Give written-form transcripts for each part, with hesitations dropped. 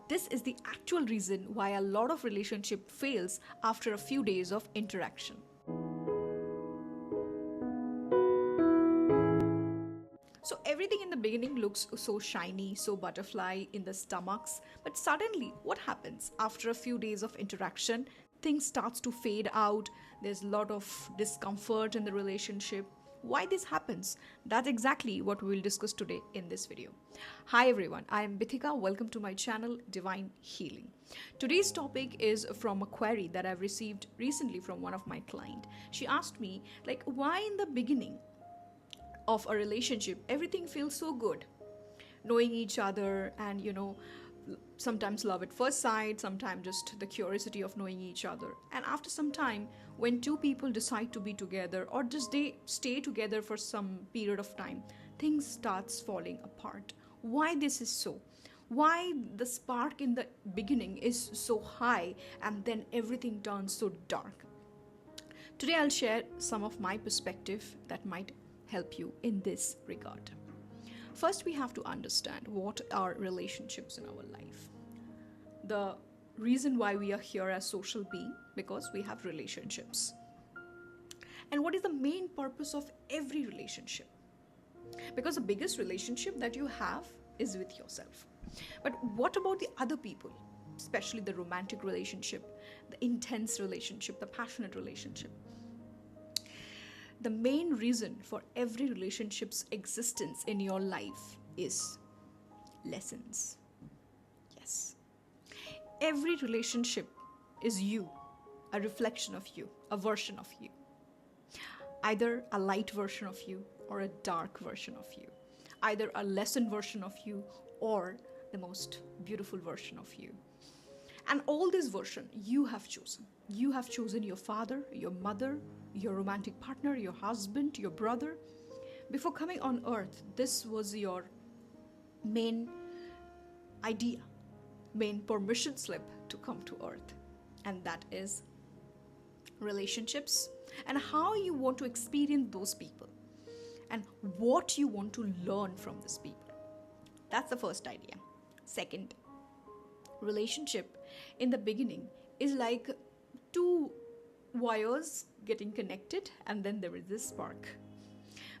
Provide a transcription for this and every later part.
this is the actual reason why a lot of relationship fails after a few days of interaction. So everything in the beginning looks so shiny, so butterfly in the stomachs, but suddenly what happens after a few days of interaction? Things starts to fade out. There's a lot of discomfort in the relationship. Why this happens? That's exactly what we will discuss today in this video. Hi everyone, I am Bithika. Welcome to my channel Divine Healing. Today's topic is from a query that I've received recently from one of my clients. She asked me, why in the beginning of a relationship everything feels so good, knowing each other, and sometimes love at first sight, sometimes just the curiosity of knowing each other, and after some time when two people decide to be together or just they stay together for some period of time, things starts falling apart. Why this is so? Why the spark in the beginning is so high and then everything turns so dark? Today I'll share some of my perspective that might help you in this regard. First, we have to understand what are relationships in our life. The reason why we are here as social being, because we have relationships. And what is the main purpose of every relationship? Because the biggest relationship that you have is with yourself. But what about the other people? Especially the romantic relationship, the intense relationship, the passionate relationship. The main reason for every relationship's existence in your life is lessons. Yes. Every relationship is you, a reflection of you, a version of you. Either a light version of you or a dark version of you. Either a lessened version of you or the most beautiful version of you. And all this version you have chosen. You have chosen your father, your mother, your romantic partner, your husband, your brother. Before coming on earth, this was your main idea, main permission slip to come to earth. And that is relationships and how you want to experience those people and what you want to learn from these people. That's the first idea. Second, relationship in the beginning is like two wires getting connected, and then there is this spark.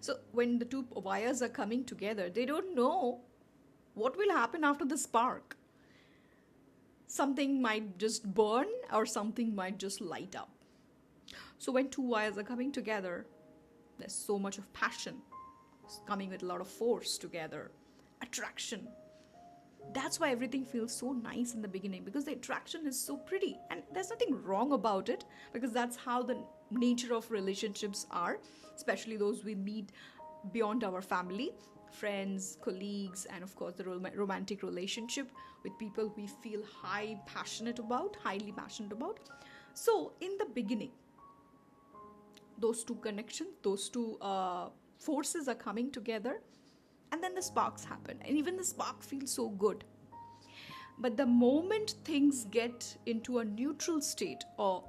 So when the two wires are coming together, they don't know what will happen after the spark. Something might just burn or something might just light up. So when two wires are coming together, there's so much of passion. It's coming with a lot of force together, attraction. That's why everything feels so nice in the beginning, because the attraction is so pretty, and there's nothing wrong about it, because that's how the nature of relationships are, especially those we meet beyond our family, friends, colleagues, and of course the romantic relationship with people we feel highly passionate about. So in the beginning, those two connections, those two forces are coming together, and then the sparks happen, and even the spark feels so good. But the moment things get into a neutral state or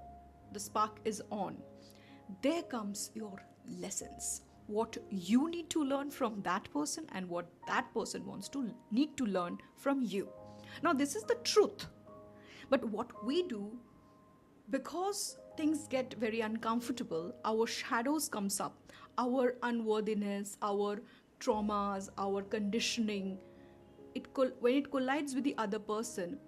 the spark is on, there comes your lessons. What you need to learn from that person and what that person need to learn from you. Now this is the truth. But what we do, because things get very uncomfortable, our shadows comes up, our unworthiness, our traumas, our conditioning, when it collides with the other person,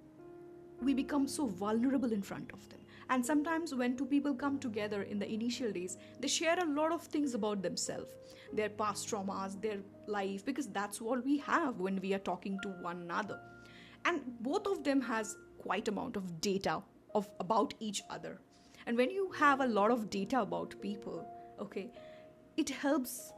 we become so vulnerable in front of them. And sometimes when two people come together in the initial days, they share a lot of things about themselves, their past traumas, their life, because that's what we have when we are talking to one another. And both of them has quite amount of data about each other. And when you have a lot of data about people, okay, it helps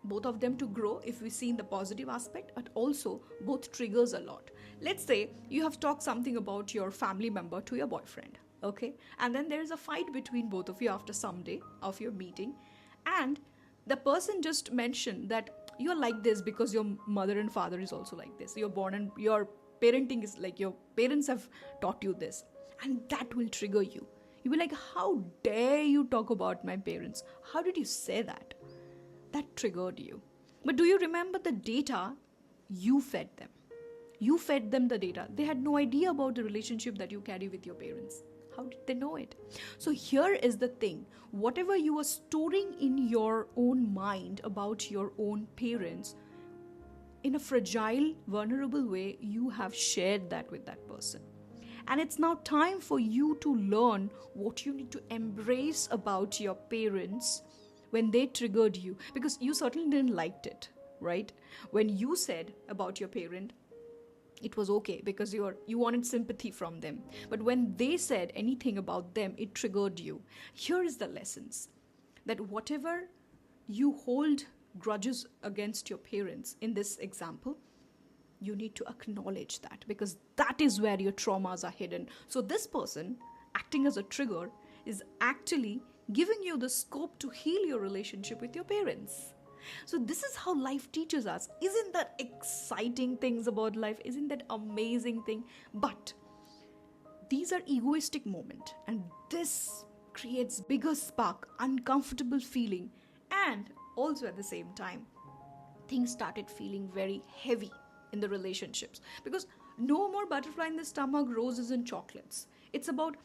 both of them to grow if we see in the positive aspect, but also both triggers a lot. Let's say you have talked something about your family member to your boyfriend, okay, and then there is a fight between both of you after some day of your meeting, and the person just mentioned that you're like this because your mother and father is also like this, you're born and your parenting is like your parents have taught you this, and that will trigger you. You'll be like, how dare you talk about my parents? How did you say that? That triggered you. But do you remember the data you fed them? You fed them the data. They had no idea about the relationship that you carry with your parents. How did they know it? So here is the thing. Whatever you are storing in your own mind about your own parents, in a fragile, vulnerable way, you have shared that with that person. And it's now time for you to learn what you need to embrace about your parents when they triggered you. Because you certainly didn't like it, right? When you said about your parent, it was okay because you wanted sympathy from them. But when they said anything about them, it triggered you. Here is the lessons. That whatever you hold grudges against your parents, in this example, you need to acknowledge that, because that is where your traumas are hidden. So this person acting as a trigger is actually giving you the scope to heal your relationship with your parents. So this is how life teaches us. Isn't that exciting things about life? Isn't that amazing thing? But these are egoistic moments, and this creates bigger spark, uncomfortable feeling, and also at the same time, things started feeling very heavy in the relationships, because no more butterfly in the stomach, roses and chocolates. It's about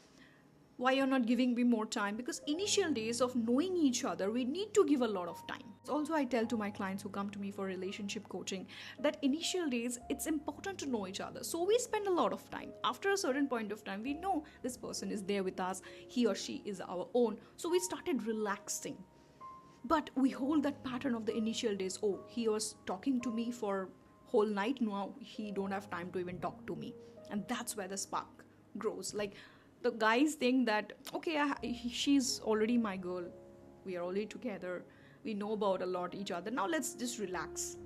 why you're not giving me more time, because initial days of knowing each other, we need to give a lot of time. Also, I tell to my clients who come to me for relationship coaching that initial days, it's important to know each other. So we spend a lot of time. After a certain point of time, we know this person is there with us, he or she is our own. So we started relaxing. But we hold that pattern of the initial days. Oh, he was talking to me for whole night, now he don't have time to even talk to me. And that's where the spark grows. Like, the guys think that, okay, she's already my girl, we are already together, we know about a lot each other, now let's just relax.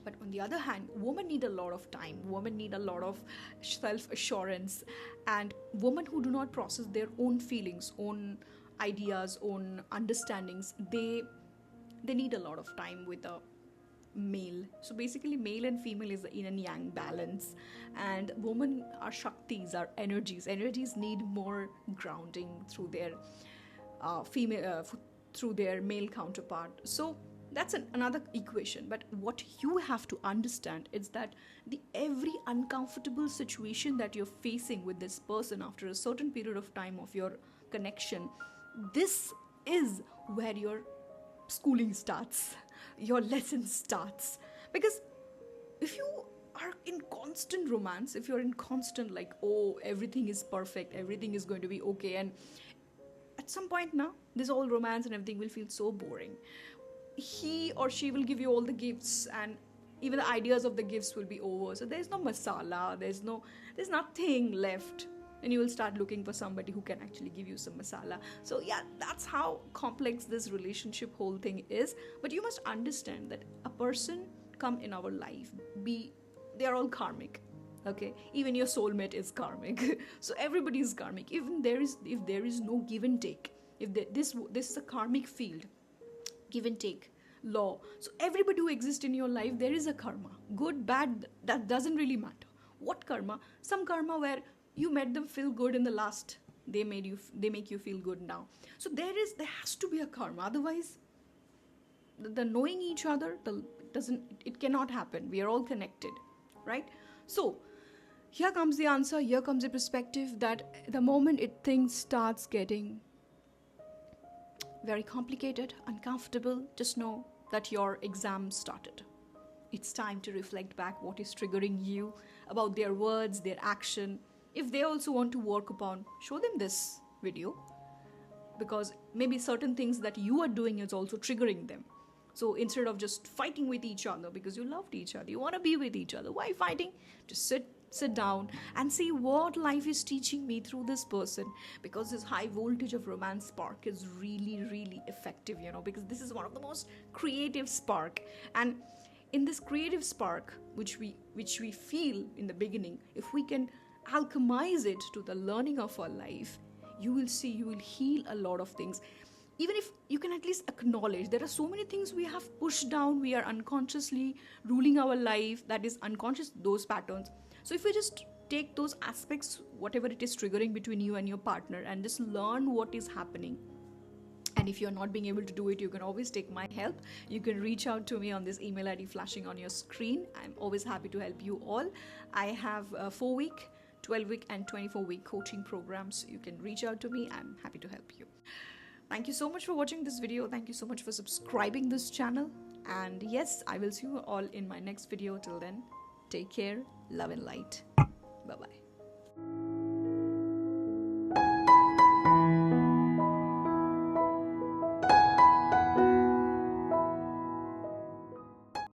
But on the other hand, women need a lot of time, women need a lot of self-assurance, and women who do not process their own feelings, own ideas, own understandings, they need a lot of time with a male. So basically, male and female is the yin and yang balance, and women are shaktis, are energies need more grounding through their through their male counterpart. So that's another equation. But what you have to understand is that every uncomfortable situation that you're facing with this person after a certain period of time of your connection, this is where your schooling starts, your lesson starts. Because if you are in constant romance, if you're in constant like, oh, everything is perfect, everything is going to be okay, and at some point now, this whole romance and everything will feel so boring. He or she will give you all the gifts, and even the ideas of the gifts will be over. So there's no masala, there's nothing left. And you will start looking for somebody who can actually give you some masala. So yeah, that's how complex this relationship whole thing is. But you must understand that a person come in our life, they are all karmic. Okay, even your soulmate is karmic. So everybody is karmic. If there is no give and take, if this is a karmic field, give and take law. So everybody who exists in your life, there is a karma, good, bad, that doesn't really matter. What karma? Some karma where you made them feel good in the last, they make you feel good now. So there has to be a karma. Otherwise, the knowing each other, it cannot happen. We are all connected, right? So here comes the answer. Here comes the perspective that the moment things starts getting very complicated, uncomfortable, just know that your exam started. It's time to reflect back what is triggering you about their words, their action. If they also want to work upon, show them this video, because maybe certain things that you are doing is also triggering them. So instead of just fighting with each other because you loved each other, you want to be with each other, why fighting? Just sit down and see what life is teaching me through this person, because this high voltage of romance spark is really, really effective, because this is one of the most creative spark. And in this creative spark, which we feel in the beginning, if we can alchemize it to the learning of our life, you will heal a lot of things. Even if you can at least acknowledge there are so many things we have pushed down, we are unconsciously ruling our life, that is unconscious, those patterns. So if we just take those aspects, whatever it is triggering between you and your partner, and just learn what is happening, and And if you're not being able to do it, you can always take my help. You can reach out to me on this email ID flashing on your screen. I'm always happy to help you all. I have a 4-week, 12-week and 24-week coaching programs. You can reach out to me. I'm happy to help you. Thank you so much for watching this video. Thank you so much for subscribing this channel. And yes, I will see you all in my next video. Till then, take care, love and light. Bye-bye.